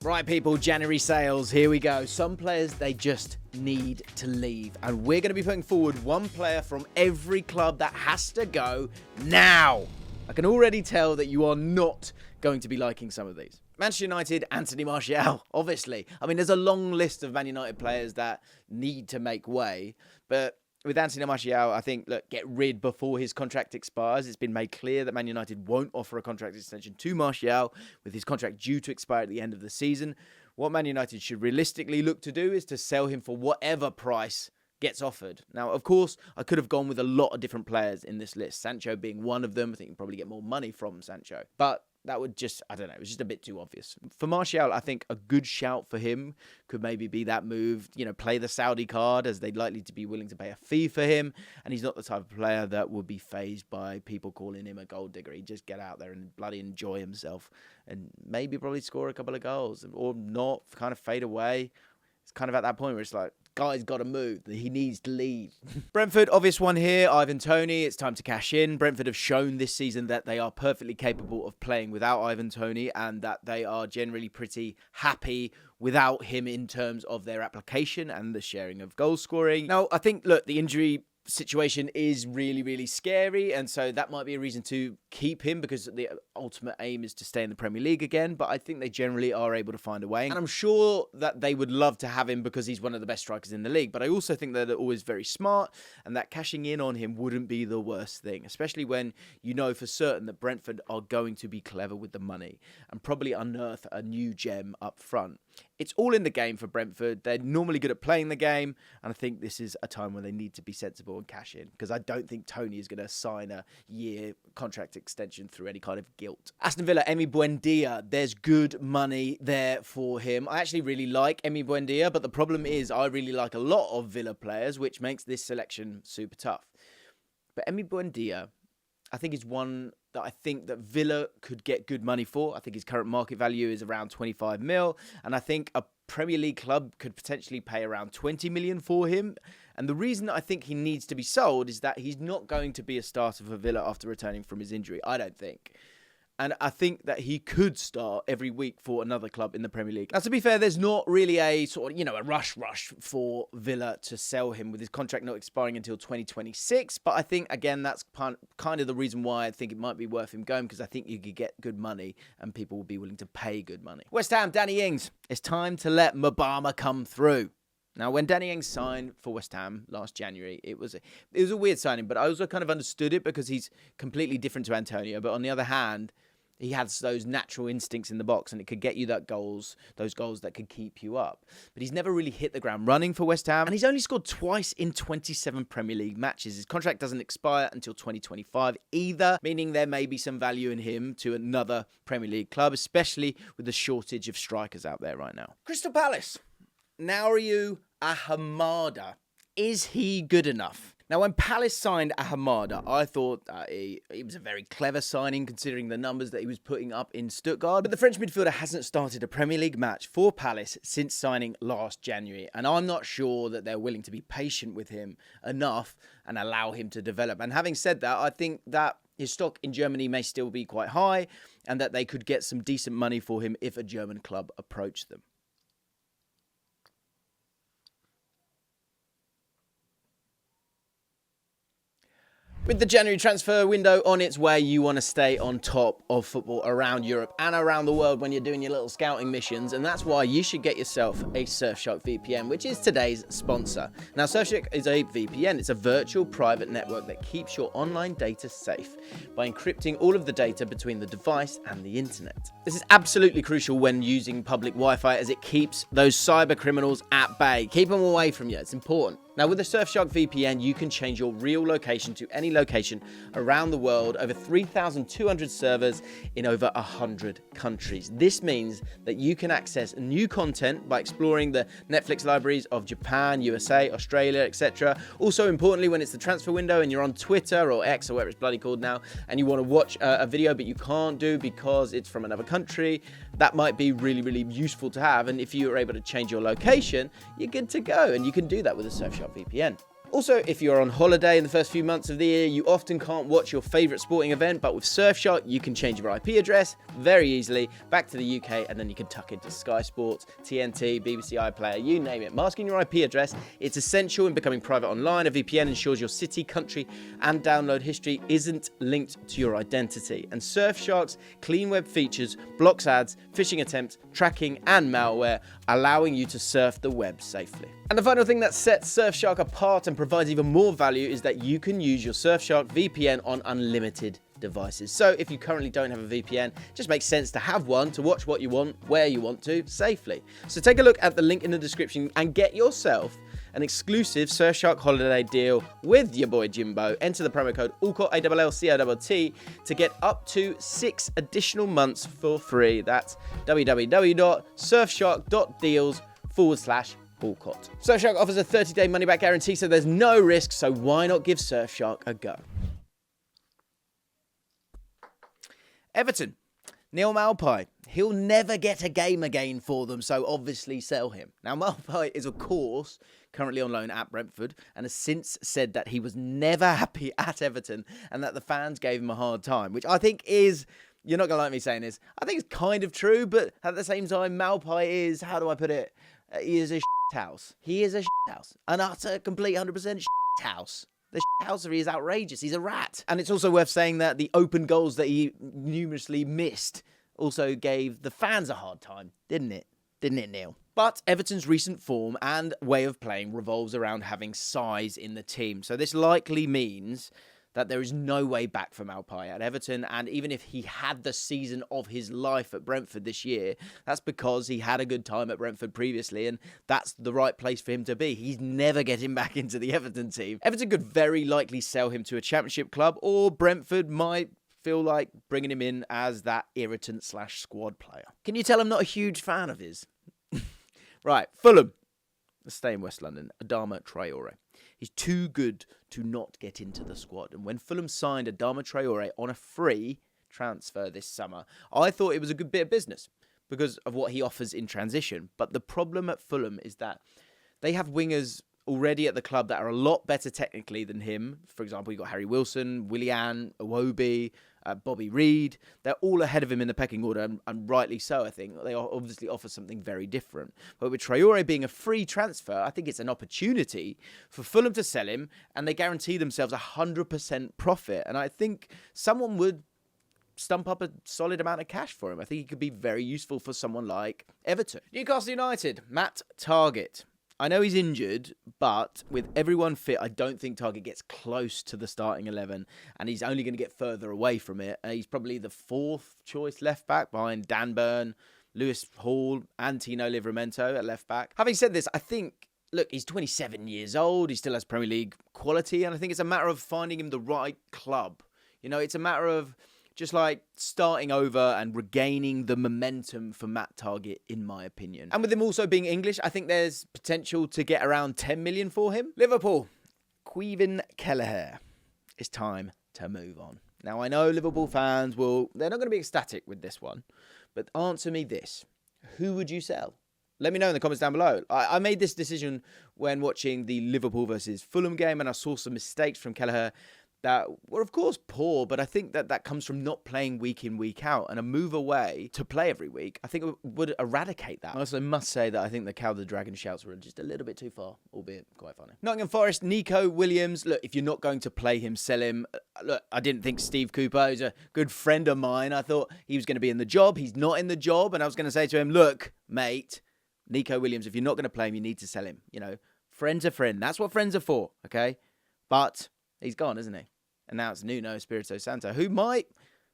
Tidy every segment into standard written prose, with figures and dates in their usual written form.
Right, people, January sales, here we go. Some players, they just need to leave. And we're going to be putting forward one player from every club that has to go now. I can already tell that you are not going to be liking some of these. Manchester United, Anthony Martial, obviously. I mean, there's a long list of Man United players that need to make way. But with Anthony Martial, I think, look, get rid before his contract expires. It's been made clear that Man United won't offer a contract extension to Martial with his contract due to expire at the end of the season. What Man United should realistically look to do is to sell him for whatever price gets offered. Now, of course, I could have gone with a lot of different players in this list, Sancho being one of them. I think you can probably get more money from Sancho. But that would just, I don't know, it was just a bit too obvious. For Martial, I think a good shout for him could maybe be that move, play the Saudi card, as they'd likely to be willing to pay a fee for him. And he's not the type of player that would be fazed by people calling him a gold digger. He'd just get out there and bloody enjoy himself and maybe probably score a couple of goals or not, kind of fade away. It's kind of at that point where it's like, guy's got to move. He needs to leave. Brentford, obvious one here. Ivan Toney, it's time to cash in. Brentford have shown this season that they are perfectly capable of playing without Ivan Toney and that they are generally pretty happy without him in terms of their application and the sharing of goal scoring. Now, I think, look, the injury situation is really, really scary, and so that might be a reason to keep him because the ultimate aim is to stay in the Premier League again, but I think they generally are able to find a way, and I'm sure that they would love to have him because he's one of the best strikers in the league, but I also think that they're always very smart, and that cashing in on him wouldn't be the worst thing, especially when you know for certain that Brentford are going to be clever with the money and probably unearth a new gem up front. It's all in the game for Brentford. They're normally good at playing the game, and I think this is a time when they need to be sensible and cash in, because I don't think Toney is going to sign a year contract extension through any kind of guilt. Aston Villa, Emi Buendia, there's good money there for him. I actually really like Emi Buendia, but the problem is I really like a lot of Villa players, which makes this selection super tough. But Emi Buendia, I think, is one that I think that Villa could get good money for. I think his current market value is around 25 mil, and I think a Premier League club could potentially pay around 20 million for him. And the reason I think he needs to be sold is that he's not going to be a starter for Villa after returning from his injury, I don't think. And I think that he could start every week for another club in the Premier League. Now, to be fair, there's not really a sort of, a rush for Villa to sell him with his contract not expiring until 2026. But I think, again, that's kind of the reason why I think it might be worth him going, because I think you could get good money and people will be willing to pay good money. West Ham, Danny Ings. It's time to let Mabama come through. Now, when Danny Ings signed for West Ham last January, it was a weird signing, but I also kind of understood it because he's completely different to Antonio. But on the other hand, he has those natural instincts in the box, and it could get you those goals that could keep you up. But he's never really hit the ground running for West Ham, and he's only scored twice in 27 Premier League matches. His contract doesn't expire until 2025 either, meaning there may be some value in him to another Premier League club, especially with the shortage of strikers out there right now. Crystal Palace, Naouirou Ahamada. Is he good enough? Now, when Palace signed Ahamada, I thought he was a very clever signing considering the numbers that he was putting up in Stuttgart. But the French midfielder hasn't started a Premier League match for Palace since signing last January. And I'm not sure that they're willing to be patient with him enough and allow him to develop. And having said that, I think that his stock in Germany may still be quite high and that they could get some decent money for him if a German club approached them. With the January transfer window on its way, you want to stay on top of football around Europe and around the world when you're doing your little scouting missions, and that's why you should get yourself a SurfShark VPN, which is today's sponsor. Now, SurfShark is a VPN. It's a virtual private network that keeps your online data safe by encrypting all of the data between the device and the internet. This is absolutely crucial when using public Wi-Fi, as it keeps those cyber criminals at bay. Keep them away from you. It's important. Now, with the SurfShark VPN, you can change your real location to any location around the world, over 3,200 servers in over 100 countries. This means that you can access new content by exploring the Netflix libraries of Japan, USA, Australia, etc. Also, importantly, when it's the transfer window and you're on Twitter or X or whatever it's bloody called now, and you want to watch a video but you can't do because it's from another country, that might be really, really useful to have. And if you are able to change your location, you're good to go. And you can do that with a SurfShark VPN. Also, if you're on holiday in the first few months of the year, you often can't watch your favourite sporting event, but with Surfshark, you can change your IP address very easily back to the UK, and then you can tuck into Sky Sports, TNT, BBC iPlayer, you name it. Masking your IP address, it's essential in becoming private online. A VPN ensures your city, country, and download history isn't linked to your identity. And Surfshark's clean web features blocks ads, phishing attempts, tracking, and malware, allowing you to surf the web safely. And the final thing that sets Surfshark apart and provides even more value is that you can use your Surfshark VPN on unlimited devices. So if you currently don't have a VPN, it just makes sense to have one to watch what you want, where you want to, safely. So take a look at the link in the description and get yourself an exclusive Surfshark holiday deal with your boy Jimbo. Enter the promo code Allcott, ALLCOTT, to get up to 6 additional months for free. That's www.surfshark.deals/Allcott. Surfshark offers a 30-day money-back guarantee, so there's no risk, so why not give Surfshark a go? Everton, Neil Maupay. He'll never get a game again for them, so obviously sell him. Now, Maupay is, of course, currently on loan at Brentford and has since said that he was never happy at Everton and that the fans gave him a hard time, which I think is... You're not going to like me saying this. I think it's kind of true, but at the same time, Maupay is... How do I put it? He is a house. He is a house. An utter, complete, 100% house. The housery is outrageous. He's a rat. And it's also worth saying that the open goals that he numerously missed also gave the fans a hard time, didn't it? Didn't it, Neil? But Everton's recent form and way of playing revolves around having size in the team. So this likely means that there is no way back for Maupay at Everton, and even if he had the season of his life at Brentford this year, that's because he had a good time at Brentford previously, and that's the right place for him to be. He's never getting back into the Everton team. Everton could very likely sell him to a championship club, or Brentford might feel like bringing him in as that irritant/squad player. Can you tell I'm not a huge fan of his? Right, Fulham. Let's stay in West London. Adama Traore. He's too good to not get into the squad. And when Fulham signed Adama Traore on a free transfer this summer, I thought it was a good bit of business because of what he offers in transition. But the problem at Fulham is that they have wingers already at the club that are a lot better technically than him. For example, you've got Harry Wilson, Willian, Iwobi, Bobby Reed. They're all ahead of him in the pecking order, and rightly so, I think. They obviously offer something very different. But with Traore being a free transfer, I think it's an opportunity for Fulham to sell him, and they guarantee themselves 100% profit. And I think someone would stump up a solid amount of cash for him. I think he could be very useful for someone like Everton. Newcastle United, Matt Targett. I know he's injured, but with everyone fit, I don't think Targett gets close to the starting 11, and he's only going to get further away from it. He's probably the 4th choice left back behind Dan Burn, Lewis Hall, and Tino Livramento at left back. Having said this, I think, look, he's 27 years old. He still has Premier League quality, and I think it's a matter of finding him the right club. You know, it's a matter of just like starting over and regaining the momentum for Matt Targett, in my opinion. And with him also being English, I think there's potential to get around 10 million for him. Liverpool, Kevin Kelleher. It's time to move on. Now, I know Liverpool fans they're not going to be ecstatic with this one, but answer me this. Who would you sell? Let me know in the comments down below. I made this decision when watching the Liverpool versus Fulham game, and I saw some mistakes from Kelleher that were, of course, poor, but I think that comes from not playing week in, week out, and a move away to play every week, I think it would eradicate that. I also must say that I think the Cow the Dragon shouts were just a little bit too far, albeit quite funny. Nottingham Forest, Nico Williams. Look, if you're not going to play him, sell him. Look, I didn't think Steve Cooper, who's a good friend of mine, I thought he was going to be in the job. He's not in the job, and I was going to say to him, look, mate, Nico Williams, if you're not going to play him, you need to sell him. You know, friend's a friend. That's what friends are for, okay? But he's gone, isn't he? And now it's Nuno Espirito Santo, who might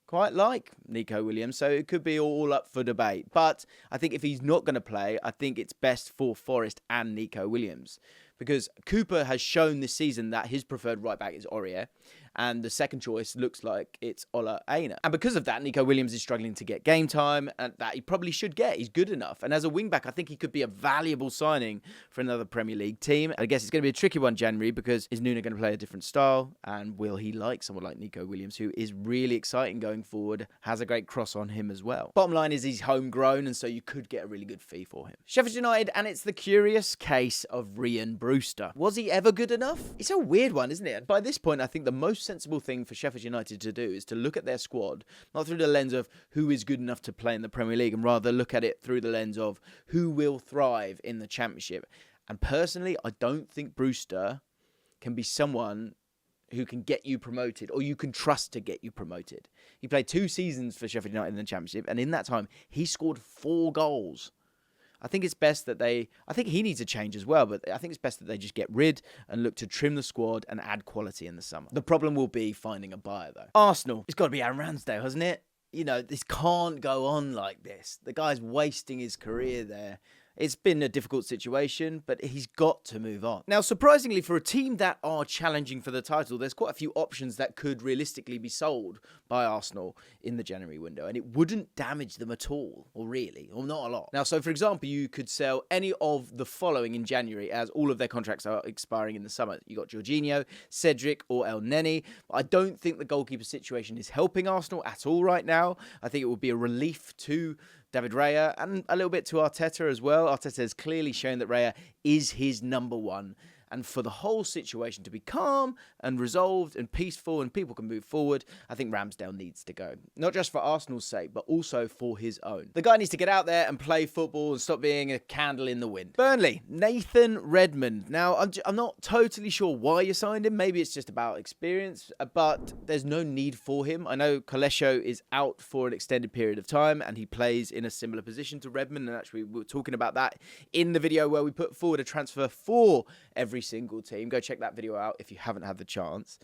quite like Nico Williams, so it could be all up for debate. But I think if he's not going to play, I think it's best for Forest and Nico Williams, because Cooper has shown this season that his preferred right back is Aurier, and the second choice looks like it's Ola Aina. And because of that, Nico Williams is struggling to get game time, and that he probably should get. He's good enough. And as a wing-back, I think he could be a valuable signing for another Premier League team. I guess it's going to be a tricky one, January, because is Nuno going to play a different style? And will he like someone like Nico Williams, who is really exciting going forward, has a great cross on him as well? Bottom line is he's homegrown, and so you could get a really good fee for him. Sheffield United, and it's the curious case of Ryan Brewster. Was he ever good enough? It's a weird one, isn't it? By this point, I think the most sensible thing for Sheffield United to do is to look at their squad, not through the lens of who is good enough to play in the Premier League, and rather look at it through the lens of who will thrive in the Championship. And personally, I don't think Brewster can be someone who can get you promoted, or you can trust to get you promoted. He played 2 seasons for Sheffield United in the Championship, and in that time, he scored 4 goals. I think it's best that I think he needs a change as well, but I think it's best that they just get rid and look to trim the squad and add quality in the summer. The problem will be finding a buyer, though. Arsenal, it's got to be Aaron Ramsdale, hasn't it? You know, this can't go on like this. The guy's wasting his career there. It's been a difficult situation, but he's got to move on. Now, surprisingly, for a team that are challenging for the title, there's quite a few options that could realistically be sold by Arsenal in the January window, and it wouldn't damage them at all, or really, or not a lot. Now, so for example, you could sell any of the following in January, as all of their contracts are expiring in the summer. You got Jorginho, Cedric, or El Neni. I don't think the goalkeeper situation is helping Arsenal at all right now. I think it would be a relief to David Raya, and a little bit to Arteta as well. Arteta has clearly shown that Raya is his number one. And for the whole situation to be calm and resolved and peaceful and people can move forward, I think Ramsdale needs to go. Not just for Arsenal's sake, but also for his own. The guy needs to get out there and play football and stop being a candle in the wind. Burnley, Nathan Redmond. Now, I'm not totally sure why you signed him. Maybe it's just about experience, but there's no need for him. I know Kolesho is out for an extended period of time, and he plays in a similar position to Redmond. And actually, we were talking about that in the video where we put forward a transfer for every single team. Go check that video out if you haven't had the chance.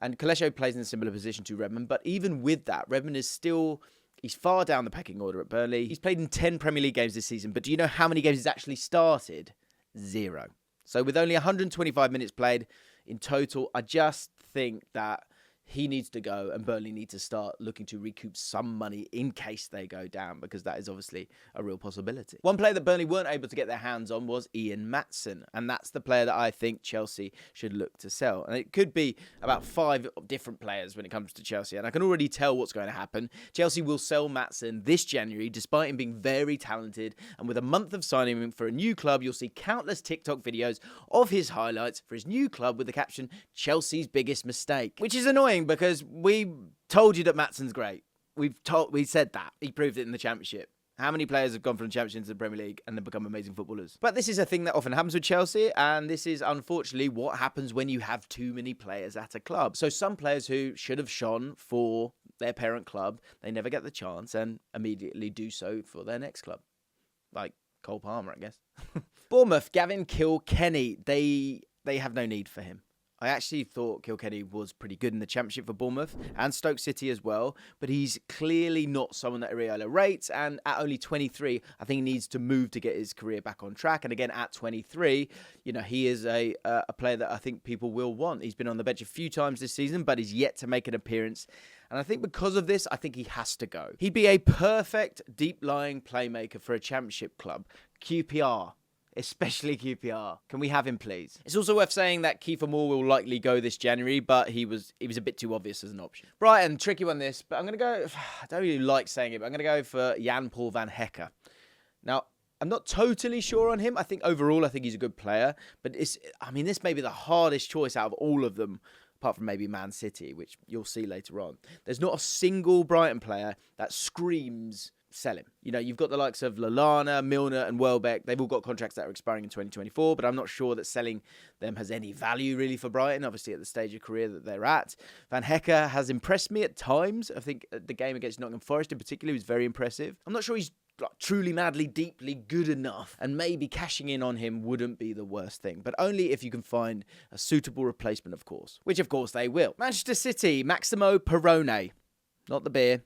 And Kolesho plays in a similar position to Redmond, but even with that, Redmond is still, he's far down the pecking order at Burnley. He's played in 10 Premier League games this season, but do you know how many games he's actually started? 0. So with only 125 minutes played in total, I just think that he needs to go, and Burnley need to start looking to recoup some money in case they go down, because that is obviously a real possibility. One player that Burnley weren't able to get their hands on was Ian Maatsen, and that's the player that I think Chelsea should look to sell. And it could be about 5 different players when it comes to Chelsea, and I can already tell what's going to happen. Chelsea will sell Maatsen this January, despite him being very talented, and with a month of signing him for a new club, you'll see countless TikTok videos of his highlights for his new club with the caption, "Chelsea's biggest mistake," which is annoying because we told you that Maatsen's great. We said that. He proved it in the Championship. How many players have gone from the Championship into the Premier League and have become amazing footballers? But this is a thing that often happens with Chelsea, and this is unfortunately what happens when you have too many players at a club. So some players who should have shone for their parent club, they never get the chance and immediately do so for their next club. Like Cole Palmer, I guess. Bournemouth, Gavin Kilkenny. They have no need for him. I actually thought Kilkenny was pretty good in the Championship for Bournemouth and Stoke City as well, but he's clearly not someone that Iriola rates, and at only 23, I think he needs to move to get his career back on track. And again, at 23, you know, he is a player that I think people will want. He's been on the bench a few times this season, but he's yet to make an appearance. And I think because of this, I think he has to go. He'd be a perfect deep-lying playmaker for a Championship club. QPR. Especially QPR. Can we have him, please? It's also worth saying that Kiefer Moore will likely go this January, but he was a bit too obvious as an option. Brighton, tricky one this, but I'm going to go, I don't really like saying it, but I'm going to go for Jan-Paul van Hecke. Now, I'm not totally sure on him. I think overall, I think he's a good player, but this may be the hardest choice out of all of them, apart from maybe Man City, which you'll see later on. There's not a single Brighton player that screams sell him. You know, you've got the likes of Lallana, Milner and Welbeck. They've all got contracts that are expiring in 2024, but I'm not sure that selling them has any value really for Brighton, obviously at the stage of career that they're at. Van Hecke has impressed me at times. I think the game against Nottingham Forest in particular was very impressive. I'm not sure he's truly, madly, deeply good enough, and maybe cashing in on him wouldn't be the worst thing, but only if you can find a suitable replacement, of course, which of course they will. Manchester City, Maximo Perrone. Not the beer.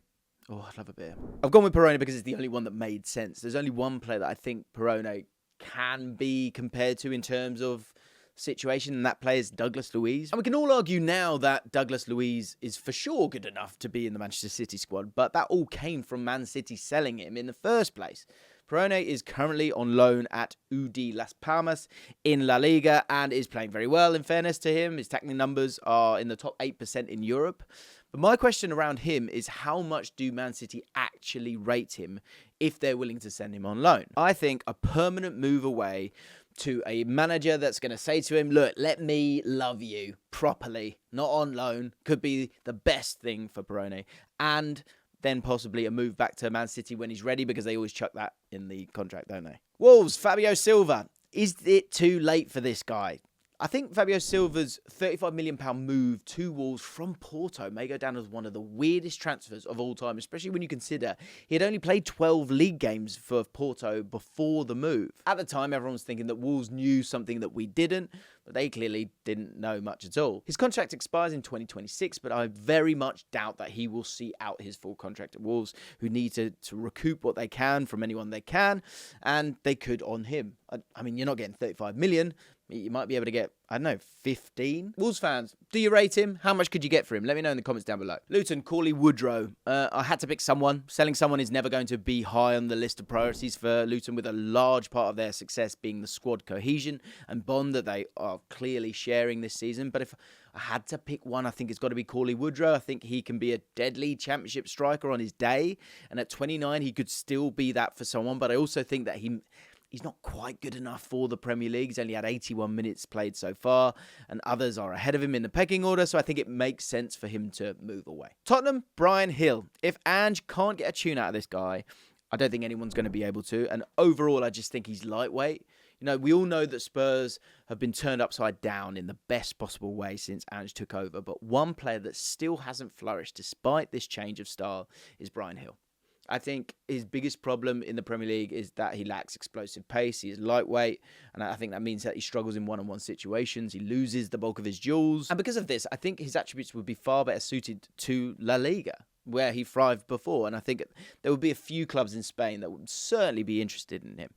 Oh, I love a beer. I've gone with Perrone because it's the only one that made sense. There's only one player that I think Perrone can be compared to in terms of situation, and that player is Douglas Luiz. And we can all argue now that Douglas Luiz is for sure good enough to be in the Manchester City squad, but that all came from Man City selling him in the first place. Perrone is currently on loan at UD Las Palmas in La Liga and is playing very well, in fairness to him. His tackling numbers are in the top 8% in Europe. But my question around him is, how much do Man City actually rate him if they're willing to send him on loan? I think a permanent move away to a manager that's going to say to him, look, let me love you properly, not on loan, could be the best thing for Perrone. And then possibly a move back to Man City when he's ready, because they always chuck that in the contract, don't they? Wolves, Fabio Silva. Is it too late for this guy? I think Fabio Silva's £35 million move to Wolves from Porto may go down as one of the weirdest transfers of all time, especially when you consider he had only played 12 league games for Porto before the move. At the time, everyone was thinking that Wolves knew something that we didn't, but they clearly didn't know much at all. His contract expires in 2026, but I very much doubt that he will see out his full contract at Wolves, who need to recoup what they can from anyone they can, and they could on him. I mean, you're not getting 35 million. You might be able to get, I don't know, 15. Wolves fans, do you rate him? How much could you get for him? Let me know in the comments down below. Luton, Cauley Woodrow. I had to pick someone. Selling someone is never going to be high on the list of priorities for Luton, with a large part of their success being the squad cohesion and bond that they are clearly sharing this season. But if I had to pick one, I think it's got to be Cauley Woodrow. I think he can be a deadly championship striker on his day. And at 29, he could still be that for someone. But I also think that he's not quite good enough for the Premier League. He's only had 81 minutes played so far, and others are ahead of him in the pecking order, so I think it makes sense for him to move away. Tottenham, Bryan Hill. If Ange can't get a tune out of this guy, I don't think anyone's going to be able to, and overall, I just think he's lightweight. You know, we all know that Spurs have been turned upside down in the best possible way since Ange took over, but one player that still hasn't flourished despite this change of style is Bryan Hill. I think his biggest problem in the Premier League is that he lacks explosive pace. He is lightweight, and I think that means that he struggles in one-on-one situations. He loses the bulk of his duels. And because of this, I think his attributes would be far better suited to La Liga, where he thrived before. And I think there would be a few clubs in Spain that would certainly be interested in him.